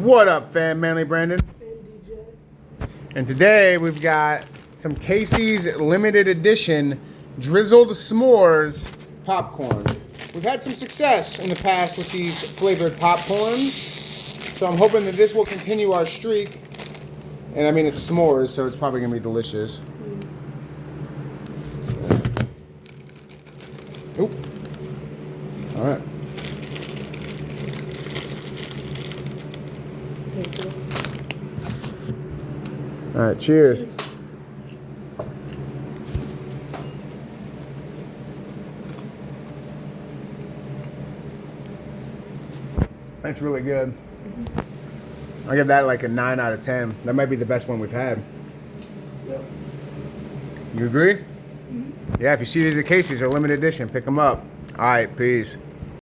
What up, fam? Manly Brandon. And DJ. And today we've got some Casey's limited edition drizzled s'mores popcorn. We've had some success in the past with these flavored popcorns, so I'm hoping that this will continue our streak. And I mean, it's s'mores, so it's probably gonna be delicious. Oop. All right. All right, cheers. That's really good. I give that like a 9 out of 10. That might be the best one we've had. Yep. You agree? Mm-hmm. Yeah, if you see these at Casey's, they're limited edition. Pick them up. All right, peace.